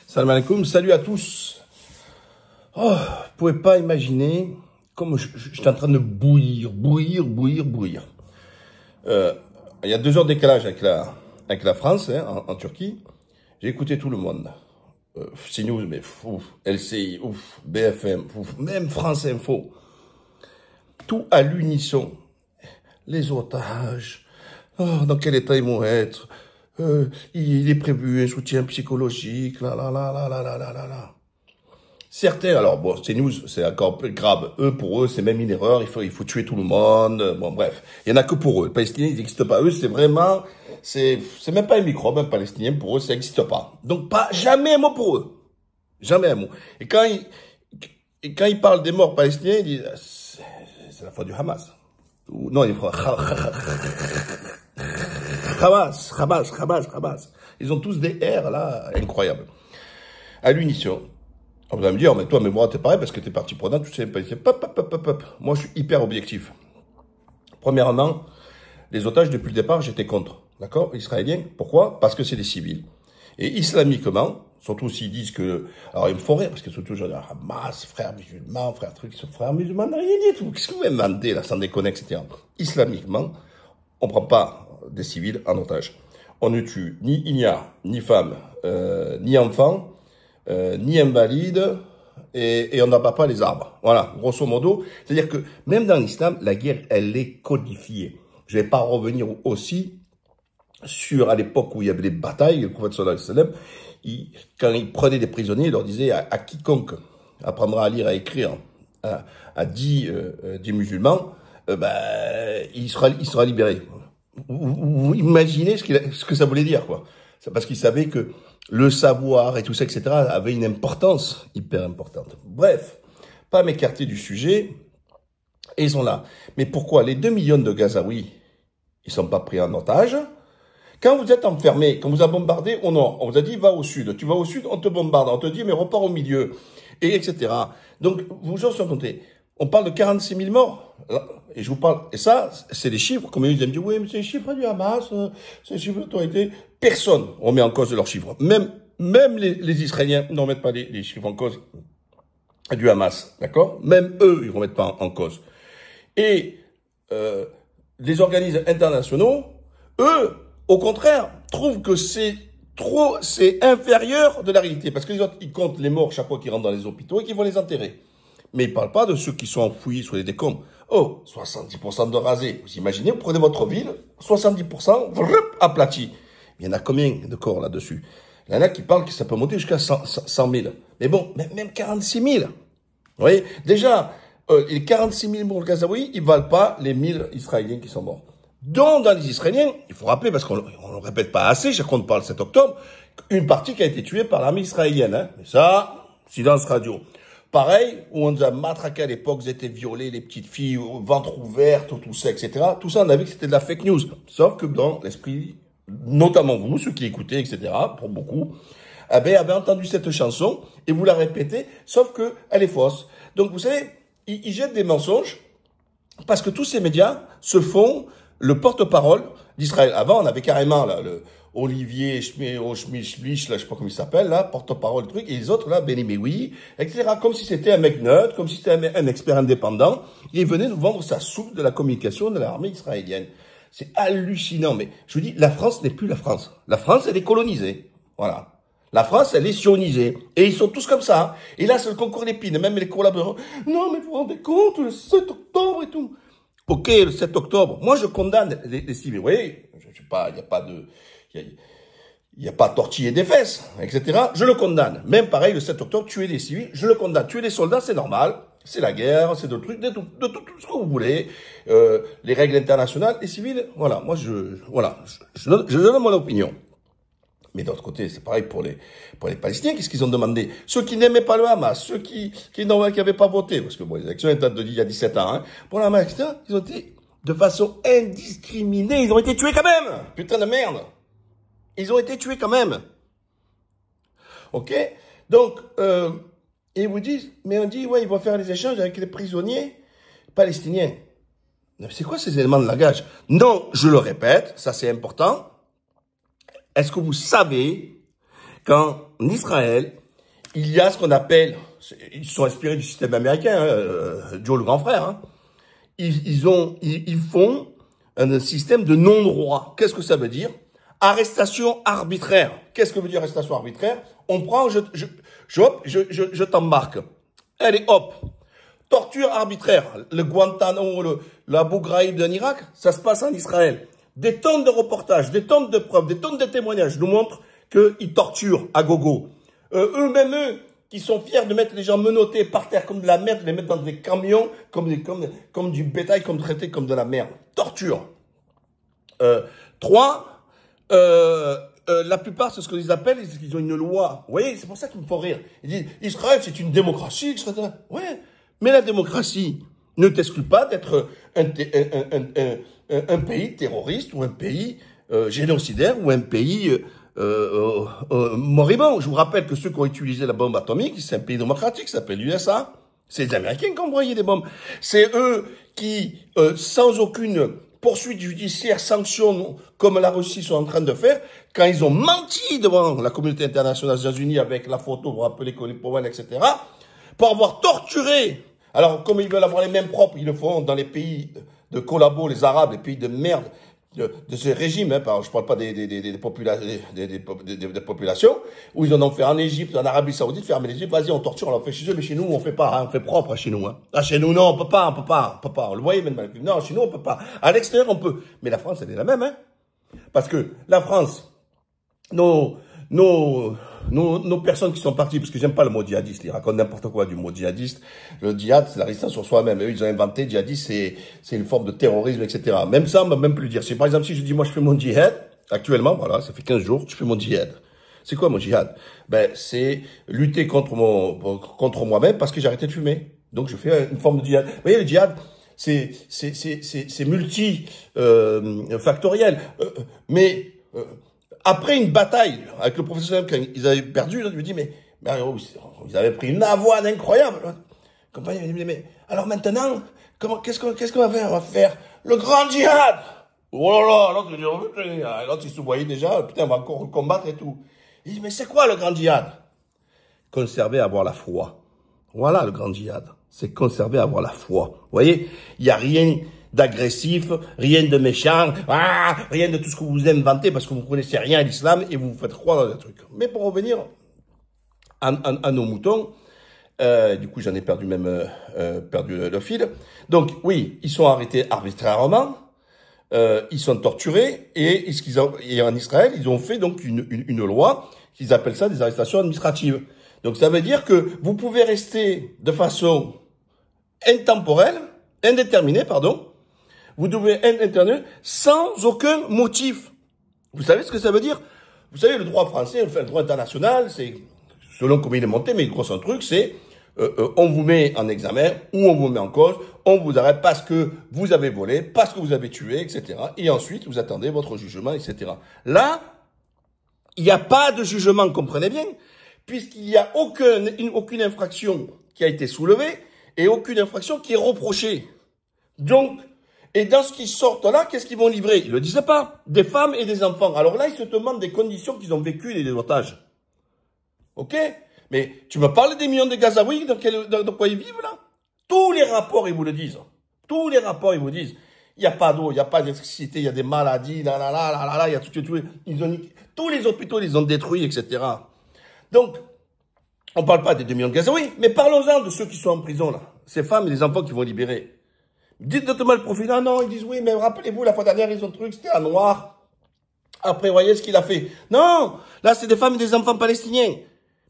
Salam alaikum, salut à tous. Oh, vous pouvez pas imaginer comme j'étais en train de bouillir. Il y a 2 heures de décalage avec la France, hein, en Turquie. J'ai écouté tout le monde. CNews, mais ouf, LCI, ouf, BFM, ouf, même France Info. Tout à l'unisson. Les otages, oh, dans quel état ils vont être, il est prévu un soutien psychologique, là. Certains, alors bon, CNews, c'est encore plus grave. Pour eux, c'est même une erreur, il faut tuer tout le monde. Bon, bref, il n'y en a que pour eux. Les Palestiniens, ils n'existent pas. Eux, c'est vraiment, c'est même pas un microbe, un Palestinien. Pour eux, ça n'existe pas. Donc, jamais un mot pour eux. Jamais un mot. Et quand ils parlent des morts palestiniens, ils disent, c'est la faute du Hamas. Non, il faut Hamas. Ils ont tous des airs, là, incroyables. À l'unisson. On va me dire, mais toi, mais moi, t'es pareil parce que t'es partie prenante, tu sais pas. Moi, je suis hyper objectif. Premièrement, les otages, depuis le départ, j'étais contre. D'accord? Israéliens. Pourquoi? Parce que c'est des civils. Et islamiquement, surtout s'ils disent que, alors ils me font rire, parce que c'est toujours genre, Hamas, frères musulmans, frères musulmans, rien du tout. Qu'est-ce que vous m'inventez, là, sans déconner, etc. Islamiquement, on prend pas des civils en otage. On ne tue ni ignares, ni femmes, ni enfants, ni invalides, et on n'abat pas les arbres. Voilà, grosso modo. C'est-à-dire que, même dans l'islam, la guerre, elle est codifiée. Je vais pas revenir aussi sur, à l'époque où il y avait des batailles, le prophète sallallahu alayhi wa sallam, quand il prenait des prisonniers, il leur disait à quiconque apprendra à lire, à écrire, à 10 musulmans, il sera libéré. Vous imaginez ce que ça voulait dire, quoi. C'est parce qu'il savait que le savoir et tout ça, etc., avait une importance hyper importante. Bref, pas m'écarter du sujet, et ils sont là. Mais pourquoi les 2 millions de Gazaouis, ils sont pas pris en otage? Quand vous êtes enfermé, quand on vous a bombardé au nord, on vous a dit va au sud. Tu vas au sud, on te bombarde. On te dit mais repars au milieu, et etc. Donc, vous gens sont comptés. On parle de 46 000 morts. Et je vous parle, et ça, c'est des chiffres, comme ils aiment dire, oui, mais c'est les chiffres du Hamas, c'est les chiffres de l'autorité. Personne remet en cause leurs chiffres. Même les Israéliens ne remettent pas les chiffres en cause du Hamas, d'accord? Même eux, ils ne remettent pas en cause. Et les organismes internationaux, eux, au contraire, trouvent que c'est inférieur de la réalité. Parce que les autres, ils comptent les morts chaque fois qu'ils rentrent dans les hôpitaux et qu'ils vont les enterrer. Mais ils ne parlent pas de ceux qui sont enfouis sur les décombres. Oh, 70% de rasés. Vous imaginez, vous prenez votre ville, 70% aplati. Il y en a combien de corps là-dessus? Il y en a qui parlent que ça peut monter jusqu'à 100 000. Mais bon, même 46 000. Vous voyez, déjà, les 46 000 morts gazaouis, ils ne valent pas les 1000 Israéliens qui sont morts. Donc, dans les Israéliens, il faut rappeler, parce qu'on ne le répète pas assez, chaque fois qu'on parle le 7 octobre, une partie qui a été tuée par l'armée israélienne. Hein. Mais ça, silence radio. Pareil, où on nous a matraqué à l'époque, ils étaient violés, les petites filles, au ventre ouvert, tout ça, etc. Tout ça, on a vu que c'était de la fake news. Sauf que dans l'esprit, notamment vous, ceux qui écoutez, etc., pour beaucoup, avaient entendu cette chanson, et vous la répétez, sauf que elle est fausse. Donc, vous savez, ils jettent des mensonges, parce que tous ces médias se font le porte-parole d'Israël. Avant, on avait carrément, là, le Olivier Schmich, là, je sais pas comment il s'appelle, là, porte-parole, truc, et les autres, là, Benny Meoui, etc., comme si c'était un mec neutre, comme si c'était un expert indépendant, il venait nous vendre sa soupe de la communication de l'armée israélienne. C'est hallucinant, mais je vous dis, la France n'est plus la France. La France, elle est colonisée. Voilà. La France, elle est sionisée. Et ils sont tous comme ça. Et là, c'est le concours d'épines, même les collaborateurs. Non, mais vous vous rendez compte, le 7 octobre et tout. Ok, le 7 octobre. Moi, je condamne les civils. Vous voyez, je sais pas, il n'y a pas tortiller des fesses, etc. Je le condamne. Même pareil, le 7 octobre, tuer des civils, je le condamne. Tuer des soldats, c'est normal. C'est la guerre, c'est de trucs, de tout ce que vous voulez. Les règles internationales, les civils, voilà. Moi, je donne mon opinion. Mais d'autre côté, c'est pareil pour les Palestiniens. Qu'est-ce qu'ils ont demandé? Ceux qui n'aimaient pas le Hamas, ceux qui n'avaient pas voté, parce que bon, les élections datent d'il y a 17 ans, hein. Pour le Hamas, etc., ils ont été, de façon indiscriminée, ils ont été tués quand même! Putain de merde! Ils ont été tués quand même! Ok? Donc, ils vous disent, mais on dit, ouais, ils vont faire les échanges avec les prisonniers palestiniens. C'est quoi ces éléments de langage? Non, je le répète, ça c'est important. Est-ce que vous savez qu'en Israël, il y a ce qu'on appelle, ils se sont inspirés du système américain, Joe le grand frère, hein. Ils font un système de non-droit. Qu'est-ce que ça veut dire? Arrestation arbitraire. Qu'est-ce que veut dire arrestation arbitraire? On prend, je t'embarque. Allez, hop. Torture arbitraire. Le Guantanamo, l'Abu Ghraib en Irak, ça se passe en Israël. Des tonnes de reportages, des tonnes de preuves, des tonnes de témoignages nous montrent qu'ils torturent à gogo. Eux, qui sont fiers de mettre les gens menottés par terre comme de la merde, les mettre dans des camions, comme du bétail, comme traité comme de la merde. Torture. 3, la plupart, c'est ce qu'ils appellent, ils ont une loi. Vous voyez, c'est pour ça qu'ils me font rire. Ils disent, Israël, c'est une démocratie, etc. Ouais, mais la démocratie ne t'exclut pas d'être un pays terroriste ou un pays génocidaire ou un pays moribond. Je vous rappelle que ceux qui ont utilisé la bombe atomique, c'est un pays démocratique, ça s'appelle l'USA. C'est les Américains qui ont envoyé des bombes. C'est eux qui, sans aucune poursuite judiciaire, sanctions, comme la Russie sont en train de faire, quand ils ont menti devant la communauté internationale des États-Unis avec la photo, vous vous rappelez Colin Powell, etc., pour avoir torturé. Alors, comme ils veulent avoir les mêmes propres, ils le font dans les pays de collabos, les Arabes, les pays de merde, de ces régimes, hein, je parle pas des populations, où ils en ont fait en Égypte, en Arabie Saoudite, fermer les yeux, vas-y, on torture, on l'a fait chez eux, mais chez nous, on fait pas, hein, on fait propre, chez nous, hein. Ah, chez nous, non, on peut pas, on le voyait même, non, chez nous, on peut pas. À l'extérieur, on peut. Mais la France, elle est la même, hein. Parce que la France, nos personnes qui sont parties, parce que j'aime pas le mot djihadiste, ils racontent n'importe quoi du mot djihadiste. Le djihad, c'est la résistance sur soi-même. Eux, ils ont inventé djihadiste, c'est une forme de terrorisme, etc. Même ça, on va même plus le dire. C'est par exemple, si je dis, moi, je fais mon djihad, actuellement, voilà, ça fait 15 jours, je fais mon djihad. C'est quoi mon djihad? Ben, c'est lutter contre moi-même parce que j'ai arrêté de fumer. Donc, je fais une forme de djihad. Vous voyez, le djihad, c'est multifactoriel. Après une bataille avec le professionnel, quand ils avaient perdu, je lui dis, mais ils avaient pris une avoine incroyable. Compagnie, il me dit, mais alors maintenant, qu'est-ce qu'on va faire? On va faire le grand djihad. Oh là là, l'autre il se voyait déjà, putain, on va encore combattre et tout. Il dit, mais c'est quoi le grand djihad? Conserver, avoir la foi. Voilà le grand djihad. C'est conserver, avoir la foi. Vous voyez, il n'y a rien d'agressif, rien de méchant, rien de tout ce que vous inventez parce que vous ne connaissez rien à l'islam et vous vous faites croire dans des trucs. Mais pour revenir à nos moutons, du coup j'en ai perdu le fil. Donc oui, ils sont arrêtés arbitrairement, ils sont torturés et en Israël, ils ont fait donc une loi qu'ils appellent ça des arrestations administratives. Donc ça veut dire que vous pouvez rester de façon indéterminée, vous devez intervenir sans aucun motif. Vous savez ce que ça veut dire? Vous savez, le droit français, le droit international, c'est, selon comment il est monté, mais gros, un truc, c'est, on vous met en examen, ou on vous met en cause, on vous arrête parce que vous avez volé, parce que vous avez tué, etc. Et ensuite, vous attendez votre jugement, etc. Là, il n'y a pas de jugement, comprenez bien, puisqu'il n'y a aucune infraction qui a été soulevée, et aucune infraction qui est reprochée. Donc, et dans ce qui sortent là, qu'est-ce qu'ils vont livrer? Ils le disent pas. Des femmes et des enfants. Alors là, ils se demandent des conditions qu'ils ont vécues, les otages. Ok? Mais tu me parles des millions de Gazaouis, dans quoi ils vivent là? Tous les rapports, ils vous le disent. Tous les rapports, ils vous disent. Il n'y a pas d'eau, il n'y a pas d'électricité, il y a des maladies, il y a tous les hôpitaux, ils ont détruits, etc. Donc, on ne parle pas des 2 millions de Gazaouis, mais parlons-en de ceux qui sont en prison là. Ces femmes et les enfants qui vont libérer. Dites notamment le profil. Ah non, ils disent oui, mais rappelez-vous, la fois dernière, ils ont truc, c'était un noir. Après, voyez ce qu'il a fait. Non, là, c'est des femmes et des enfants palestiniens.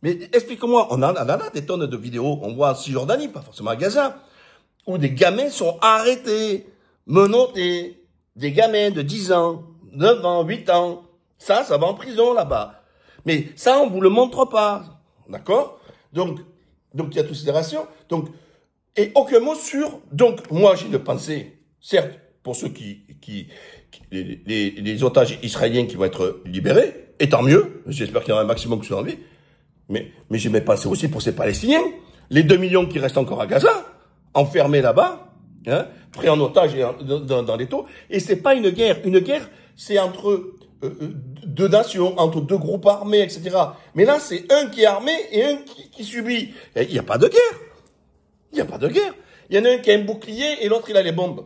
Mais explique-moi, on en a des tonnes de vidéos, on voit en Cisjordanie, pas forcément à Gaza, où des gamins sont arrêtés, menottés, des gamins de 10 ans, 9 ans, 8 ans. Ça va en prison là-bas. Mais ça, on vous le montre pas. D'accord? Donc, il y a toutes ces rations. Donc, et aucun mot sur, donc, moi, j'ai une pensée, certes, pour ceux les otages israéliens qui vont être libérés, et tant mieux, j'espère qu'il y en a un maximum qui sont en vie, mais j'ai mes pensées aussi pour ces Palestiniens, les 2 millions qui restent encore à Gaza, enfermés là-bas, hein, pris en otage dans les taux, et c'est pas une guerre, c'est entre deux nations, entre deux groupes armés, etc. Mais là, c'est un qui est armé et un qui subit. Il n'y a pas de guerre. Il n'y a pas de guerre. Il y en a un qui a un bouclier et l'autre, il a les bombes.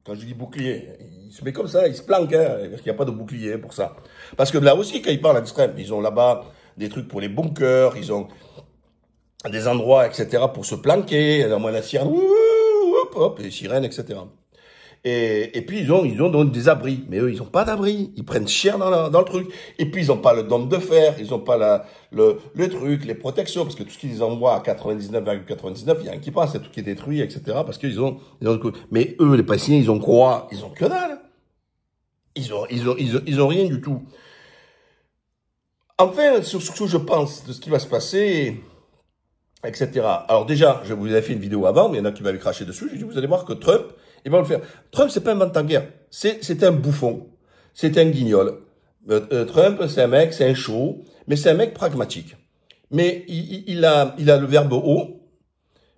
Quand je dis bouclier, il se met comme ça, il se planque, hein, parce qu'il n'y a pas de bouclier pour ça. Parce que là aussi, quand ils parlent à l'extrême, ils ont là-bas des trucs pour les bunkers, ils ont des endroits, etc., pour se planquer, à moins la sirène, hop, hop, les sirènes, etc. Et puis, ils ont donc des abris. Mais eux, ils n'ont pas d'abri. Ils prennent cher dans le truc. Et puis, ils n'ont pas le dôme de fer. Ils n'ont pas le truc, les protections. Parce que tout ce qu'ils envoient à 99,99, il y a un qui passe, c'est tout qui est détruit, etc. Parce qu'ils ont mais eux, les Palestiniens, ils ont quoi? Ils ont que dalle. Ils ont rien du tout. Enfin, sur ce que je pense de ce qui va se passer, etc. Alors déjà, je vous avais fait une vidéo avant, mais il y en a qui m'avaient craché dessus. J'ai dit, vous allez voir que Trump, il va le faire. Trump, c'est pas un vent-en-guerre. C'est un bouffon. C'est un guignol. Trump, c'est un mec, c'est un show, mais c'est un mec pragmatique. Mais il a le verbe haut,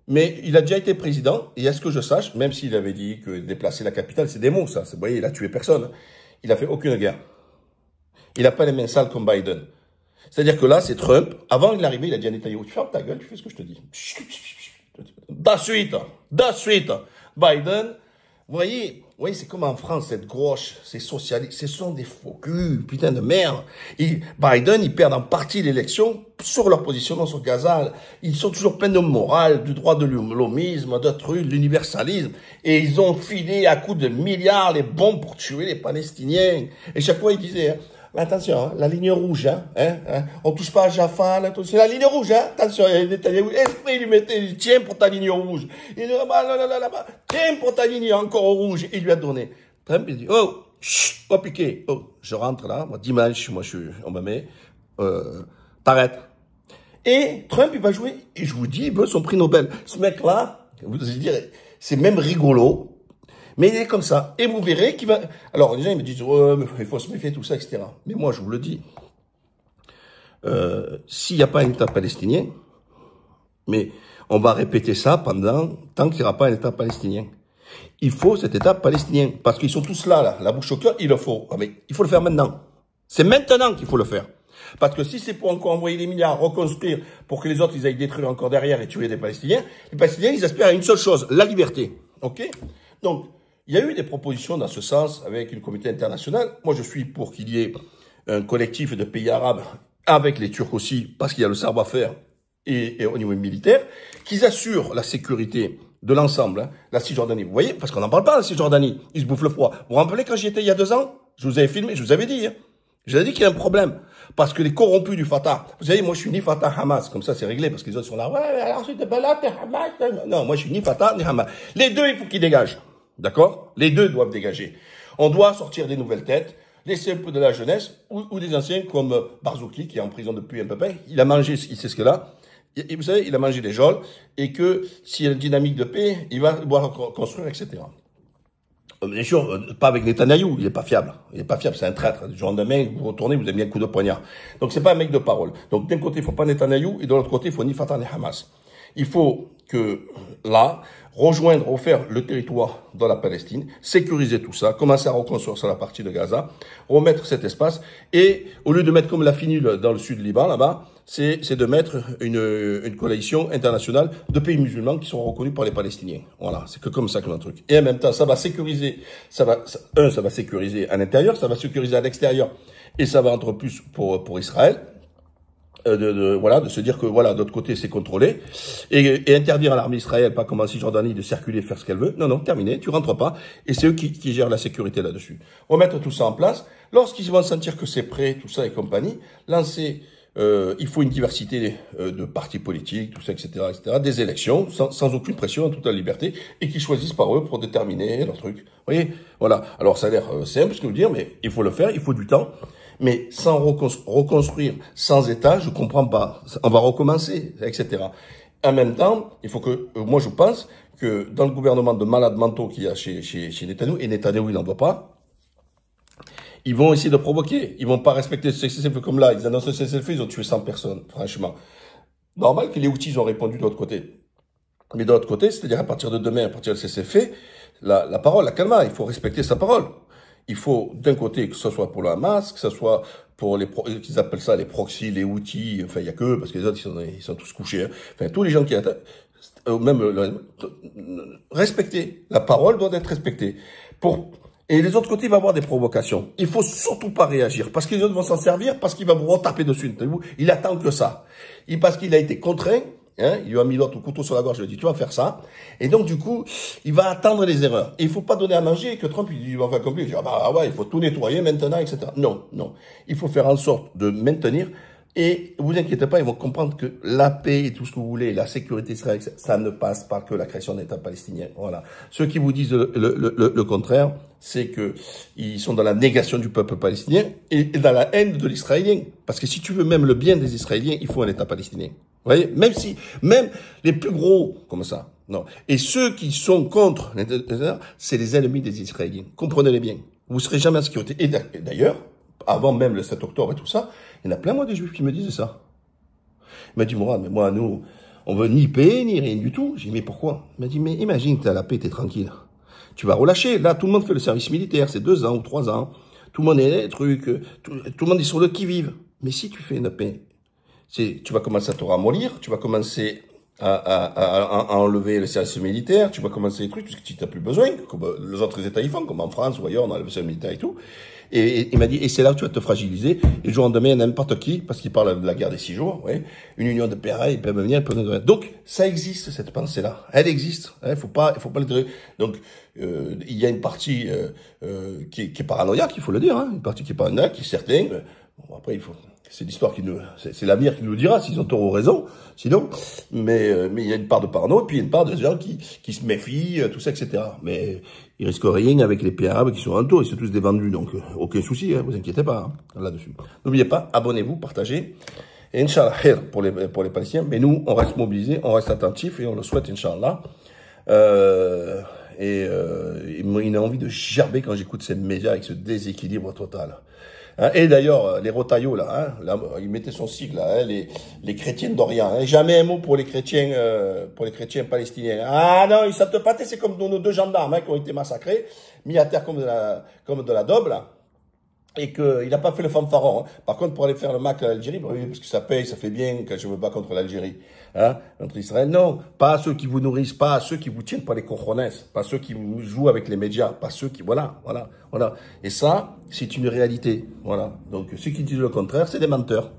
mais il a déjà été président, et à ce que je sache, même s'il avait dit que déplacer la capitale, c'est des mots, ça. Vous voyez, il a tué personne. Il a fait aucune guerre. Il n'a pas les mains sales comme Biden. C'est-à-dire que là, c'est Trump. Avant il est arrivé, il a dit à Netanyahu, tu fermes ta gueule, tu fais ce que je te dis. Da suite. Biden, vous voyez, c'est comme en France, cette gauche, ces socialistes, ce sont des faux culs, putain de merde. Biden, ils perdent en partie l'élection sur leur positionnement sur Gaza. Ils sont toujours pleins de morale, du droit de l'homisme, de trucs, de l'universalisme. Et ils ont filé à coups de milliards les bombes pour tuer les Palestiniens. Et chaque fois, ils disaient, mais attention, hein, la ligne rouge, on touche pas à Jaffa, c'est la ligne rouge, attention, esprit, il lui mettait, tiens pour ta ligne rouge. Il dit, là-bas, tiens pour ta ligne encore rouge. Il lui a donné. Trump, il dit, oh, chut, oh, piqué, oh, je rentre là, moi, dimanche, on me met, t'arrêtes. Et Trump, il va jouer, et je vous dis, il veut son prix Nobel. Ce mec-là, vous allez dire, c'est même rigolo. Mais il est comme ça. Et vous verrez qu'il va... Alors, les gens, ils me disent, oh, mais il faut se méfier, tout ça, etc. Mais moi, je vous le dis, s'il n'y a pas un État palestinien, mais on va répéter ça tant qu'il n'y aura pas un État palestinien. Il faut cet État palestinien. Parce qu'ils sont tous là, la bouche au cœur, il le faut. Ah, mais il faut le faire maintenant. C'est maintenant qu'il faut le faire. Parce que si c'est pour encore envoyer des milliards, reconstruire, pour que les autres, ils aillent détruire encore derrière et tuer des Palestiniens, les Palestiniens, ils aspirent à une seule chose, la liberté. OK? Donc, il y a eu des propositions dans ce sens avec une communauté internationale. Moi, je suis pour qu'il y ait un collectif de pays arabes, avec les Turcs aussi, parce qu'il y a le savoir-faire et au niveau militaire, qu'ils assurent la sécurité de l'ensemble, la Cisjordanie. Vous voyez, parce qu'on n'en parle pas, la Cisjordanie. Ils se bouffent le froid. Vous vous rappelez quand j'y étais il y a 2 ans? Je vous avais filmé, je vous avais dit. Je vous avais dit qu'il y a un problème. Parce que les corrompus du Fatah, vous savez, moi je suis ni Fatah Hamas, comme ça c'est réglé, parce que les autres sont là, ouais, alors c'est de balade, Hamas. Non, moi je suis ni Fatah ni Hamas. Les deux, il faut qu'ils dégagent. D'accord? Les deux doivent dégager. On doit sortir des nouvelles têtes, laisser un peu de la jeunesse, ou des anciens comme Barzouki, qui est en prison depuis un peu près. Il a mangé, il sait ce que là. Et vous savez, il a mangé des geôles, et que s'il y a une dynamique de paix, il va pouvoir construire, etc. Bien sûr, pas avec Netanyahou, il est pas fiable. Il est pas fiable, c'est un traître. Du jour au lendemain, vous retournez, vous avez mis un coup de poignard. Donc c'est pas un mec de parole. Donc d'un côté, il faut pas Netanyahou, et de l'autre côté, il faut ni Fatah ni Hamas. Il faut que, là, refaire le territoire dans la Palestine, sécuriser tout ça, commencer à reconstruire sur la partie de Gaza, remettre cet espace, et au lieu de mettre comme la finule dans le sud du Liban, là-bas, c'est de mettre une coalition internationale de pays musulmans qui sont reconnus par les Palestiniens. Voilà, c'est que comme ça que le truc. Et en même temps, ça va sécuriser, ça va sécuriser à l'intérieur, ça va sécuriser à l'extérieur, et ça va entre plus pour Israël. De se dire que voilà, d'autre côté c'est contrôlé et interdire à l'armée israélienne, pas comme en Cisjordanie, de circuler, faire ce qu'elle veut. Non, terminé, tu rentres pas, et c'est eux qui gèrent la sécurité là-dessus. Remettre tout ça en place, lorsqu'ils vont sentir que c'est prêt, tout ça et compagnie, lancer, il faut une diversité de partis politiques, tout ça, etc., des élections, sans aucune pression, en toute la liberté, et qu'ils choisissent par eux pour déterminer leur truc. Vous voyez, voilà. Alors ça a l'air simple ce que je veux dire, mais il faut le faire, il faut du temps. Mais sans reconstruire, sans État, je comprends pas. On va recommencer, etc. En même temps, il faut que, moi je pense que dans le gouvernement de malades mentaux qu'il y a chez Netanyahou, et Netanyahou il n'en doit pas, ils vont essayer de provoquer. Ils vont pas respecter ce cessez-le-feu comme là. Ils annoncent le cessez-le-feu, ils ont tué 100 personnes, franchement. Normal que les outils ont répondu de l'autre côté. Mais de l'autre côté, c'est-à-dire à partir de demain, à partir de cessez-le-feu, la parole, la calma, il faut respecter sa parole. Il faut, d'un côté, que ce soit pour le Hamas, que ce soit pour qu'ils appellent ça les proxys, les outils, enfin, il y a que parce que les autres, ils sont tous couchés, hein. Enfin, tous les gens qui attaquent, même, respecter. La parole doit être respectée. Et les autres côtés, il va y avoir des provocations. Il faut surtout pas réagir, parce que les autres vont s'en servir, parce qu'il va vous retaper dessus. Il attend que ça. Parce qu'il a été contraint, hein, il lui a mis l'autre couteau sur la gorge, il lui a dit, tu vas faire ça. Et donc, du coup, il va attendre les erreurs. Et il faut pas donner à manger que Trump, il va faire comme lui. Il dit, ah bah ouais, il faut tout nettoyer maintenant, etc. Non, non. Il faut faire en sorte de maintenir. Et vous inquiétez pas, ils vont comprendre que la paix et tout ce que vous voulez, la sécurité israélienne, ça ne passe pas que la création d'un État palestinien. Voilà. Ceux qui vous disent le contraire, c'est que ils sont dans la négation du peuple palestinien et dans la haine de l'Israélien. Parce que si tu veux même le bien des Israéliens, il faut un État palestinien. Vous voyez, même les plus gros, comme ça, non. Et ceux qui sont contre l'État, c'est les ennemis des Israéliens. Comprenez-les bien. Vous serez jamais en sécurité. Et d'ailleurs, avant même le 7 octobre et tout ça, il y en a plein, moi, des juifs qui me disaient ça. Il m'a dit, Mourad, mais moi, nous, on veut ni paix, ni rien du tout. J'ai dit, mais pourquoi? Il m'a dit, mais imagine, t'as la paix, t'es tranquille. Tu vas relâcher. Là, tout le monde fait le service militaire, c'est 2 ans ou 3 ans. Tout le monde est des trucs, tout le monde est sur le qui-vive. Mais si tu fais une paix, tu vas commencer à te ramollir, tu vas commencer à enlever le service militaire, tu vas commencer les trucs, parce que tu n'as plus besoin, comme les autres États y font, comme en France ou ailleurs, on a le service militaire et tout. Et il m'a dit, et c'est là où tu vas te fragiliser, et le jour au lendemain, n'importe qui, parce qu'il parle de la guerre des 6 jours, ouais, une union de pareil, ils peuvent venir, ils peuvent venir. Donc, ça existe, cette pensée-là. Elle existe, hein, faut pas le dire. Donc, il y a une partie, qui est paranoïaque, il faut le dire, hein, une partie qui est paranoïaque, qui est certaine. Bon, après, c'est l'histoire c'est l'avenir qui nous le dira s'ils ont tort ou raison, sinon. Mais il y a une part de parano, et puis il y a une part de gens qui se méfient, tout ça, etc. Mais ils risquent rien avec les pays arabes qui sont en tour, ils sont tous des vendus, donc aucun souci, hein, vous inquiétez pas, hein, là-dessus. N'oubliez pas, abonnez-vous, partagez. Et Inch'Allah, pour les Palestiniens, mais nous, on reste mobilisés, on reste attentifs, et on le souhaite, Inch'Allah. Il a envie de gerber quand j'écoute ces médias avec ce déséquilibre total. Hein, et d'ailleurs, les Rotaillots, là, ils mettaient son sigle, là, hein, les chrétiens d'Orient. Hein, jamais un mot pour les chrétiens palestiniens. Ah non, ils savent te pâter, c'est comme nos 2 gendarmes, hein, qui ont été massacrés, mis à terre comme de la daube, là. Et qu'il n'a pas fait le fanfaron. Hein. Par contre, pour aller faire le Mac à l'Algérie, bah oui, parce que ça paye, ça fait bien quand je me bats contre l'Algérie. Hein, contre Israël. Non, pas ceux qui vous nourrissent, pas ceux qui vous tiennent pas les cojones, pas ceux qui vous jouent avec les médias, pas ceux qui... Voilà. Et ça, c'est une réalité. Voilà. Donc, ceux qui disent le contraire, c'est des menteurs.